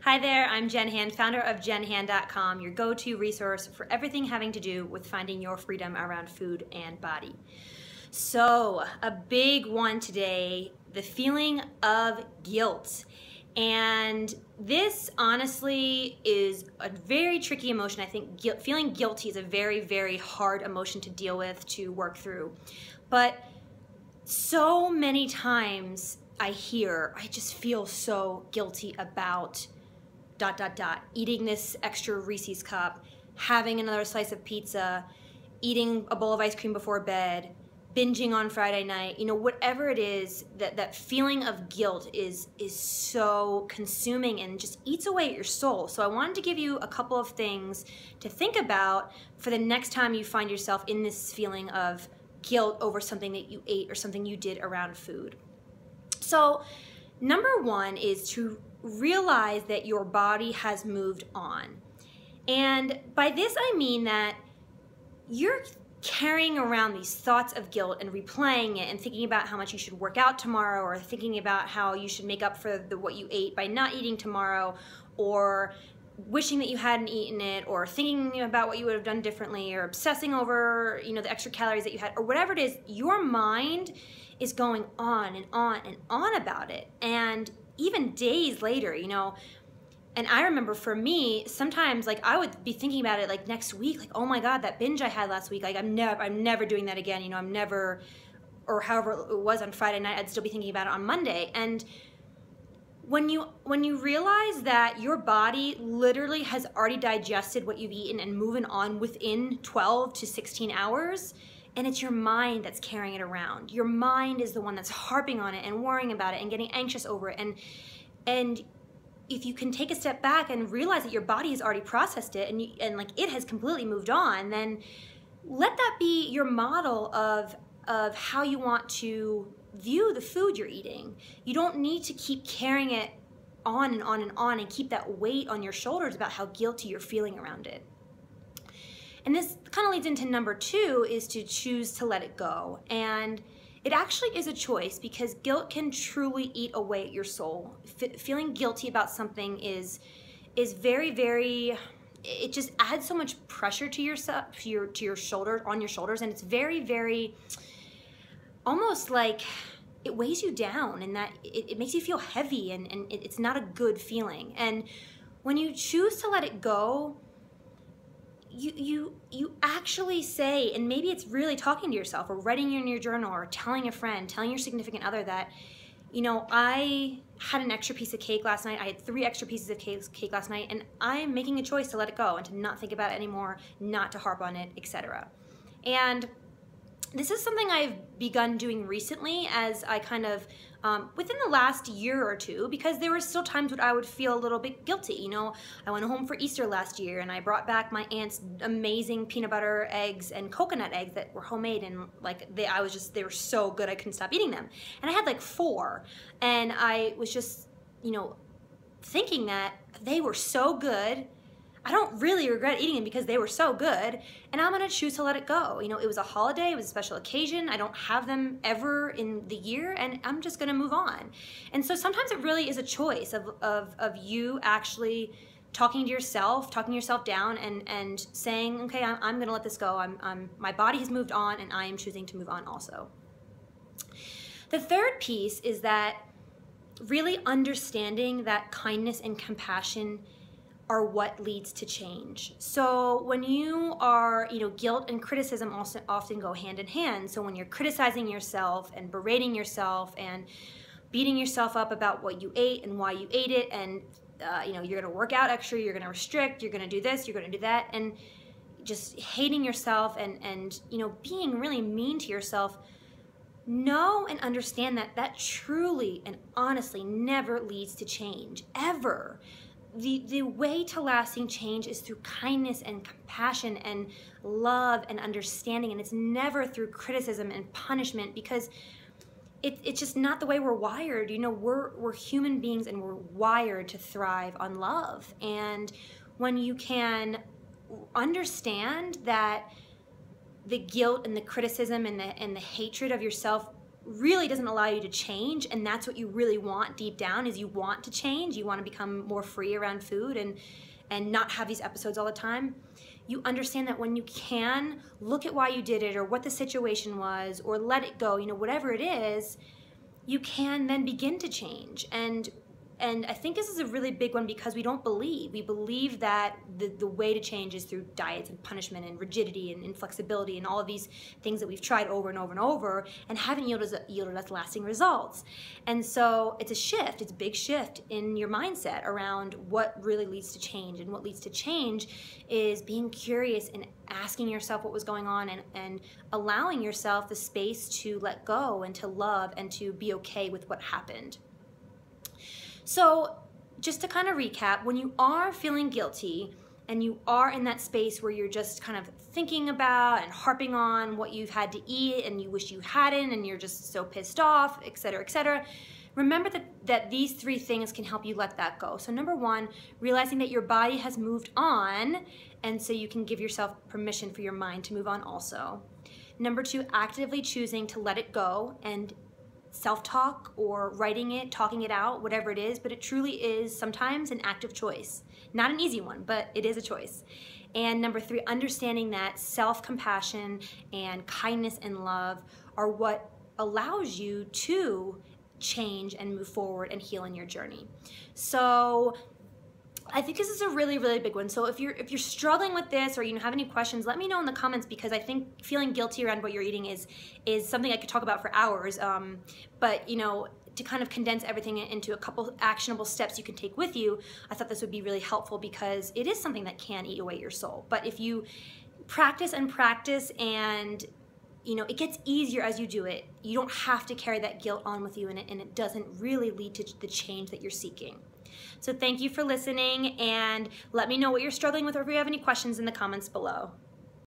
Hi there, I'm Jen Hand, founder of JenHand.com, your go-to resource for everything having to do with finding your freedom around food and body. So, a big one today, the feeling of guilt. And this honestly is a very tricky emotion. I think feeling guilty is a very, very hard emotion to deal with, to work through. But so many times I just feel so guilty about ... eating this extra Reese's cup, having another slice of pizza, eating a bowl of ice cream before bed, binging on Friday night, whatever it is, that feeling of guilt is so consuming and just eats away at your soul. So I wanted to give you a couple of things to think about for the next time you find yourself in this feeling of guilt over something that you ate or something you did around food. So number one is to realize that your body has moved on. And by this I mean that you're carrying around these thoughts of guilt and replaying it and thinking about how much you should work out tomorrow, or thinking about how you should make up for what you ate by not eating tomorrow, or wishing that you hadn't eaten it, or thinking about what you would have done differently, or obsessing over the extra calories that you had, or whatever it is. Your mind is going on and on and on about it. And even days later, and I remember for me, sometimes I would be thinking about it next week, oh my God, that binge I had last week, I'm never doing that again, I'm never, or however it was on Friday night, I'd still be thinking about it on Monday. And when you realize that your body literally has already digested what you've eaten and moving on within 12 to 16 hours, and it's your mind that's carrying it around. Your mind is the one that's harping on it and worrying about it and getting anxious over it. And if you can take a step back and realize that your body has already processed it and it has completely moved on, then let that be your model of how you want to view the food you're eating. You don't need to keep carrying it on and on and on and keep that weight on your shoulders about how guilty you're feeling around it. And this kind of leads into number two, is to choose to let it go. And it actually is a choice, because guilt can truly eat away at your soul. Feeling guilty about something is very, very, it just adds so much pressure to yourself, on your shoulders, and it's very, very, almost like it weighs you down, and that it makes you feel heavy, and it's not a good feeling. And when you choose to let it go, you actually say, and maybe it's really talking to yourself, or writing in your journal, or telling a friend, telling your significant other that, I had an extra piece of cake last night, I had 3 extra pieces of cake last night, and I'm making a choice to let it go and to not think about it anymore, not to harp on it, etc. And this is something I've begun doing recently, as I kind of, within the last year or two, because there were still times when I would feel a little bit guilty. I went home for Easter last year, and I brought back my aunt's amazing peanut butter eggs and coconut eggs that were homemade, and they were so good I couldn't stop eating them. And I had 4, and I was just, thinking that they were so good. I don't really regret eating them because they were so good, and I'm gonna choose to let it go. It was a holiday, it was a special occasion, I don't have them ever in the year, and I'm just gonna move on. And so sometimes it really is a choice of you actually talking yourself down and saying, okay, I'm gonna let this go. My body has moved on, and I am choosing to move on also. The third piece is that really understanding that kindness and compassion are what leads to change. So when you are, guilt and criticism also often go hand in hand. So when you're criticizing yourself and berating yourself and beating yourself up about what you ate and why you ate it, and you're gonna work out extra, you're gonna restrict, you're gonna do this, you're gonna do that, and just hating yourself and being really mean to yourself, know and understand that truly and honestly never leads to change, ever. The way to lasting change is through kindness and compassion and love and understanding, and it's never through criticism and punishment, because it's just not the way we're wired. We're human beings, and we're wired to thrive on love. And when you can understand that the guilt and the criticism and the hatred of yourself really doesn't allow you to change, and that's what you really want deep down, is you want to change, you want to become more free around food and not have these episodes all the time, you understand that when you can look at why you did it or what the situation was or let it go, whatever it is, you can then begin to change. And I think this is a really big one because we believe that the way to change is through diets and punishment and rigidity and inflexibility and all of these things that we've tried over and over and over and haven't yielded us lasting results. And so it's a shift, it's a big shift in your mindset around what really leads to change. And what leads to change is being curious and asking yourself what was going on and allowing yourself the space to let go and to love and to be okay with what happened. So just to kind of recap, when you are feeling guilty and you are in that space where you're just kind of thinking about and harping on what you've had to eat and you wish you hadn't and you're just so pissed off, etc., remember that these 3 things can help you let that go. So number 1, realizing that your body has moved on, and so you can give yourself permission for your mind to move on also. Number 2, actively choosing to let it go and self-talk or writing it, talking it out, whatever it is, but it truly is sometimes an active choice. Not an easy one, but it is a choice. And number 3, understanding that self-compassion and kindness and love are what allows you to change and move forward and heal in your journey. So I think this is a really, really big one. So if you're struggling with this or you have any questions, let me know in the comments, because I think feeling guilty around what you're eating is something I could talk about for hours. But to kind of condense everything into a couple actionable steps you can take with you, I thought this would be really helpful because it is something that can eat away your soul. But if you practice and it gets easier as you do it, you don't have to carry that guilt on with you, and it doesn't really lead to the change that you're seeking. So thank you for listening, and let me know what you're struggling with or if you have any questions in the comments below.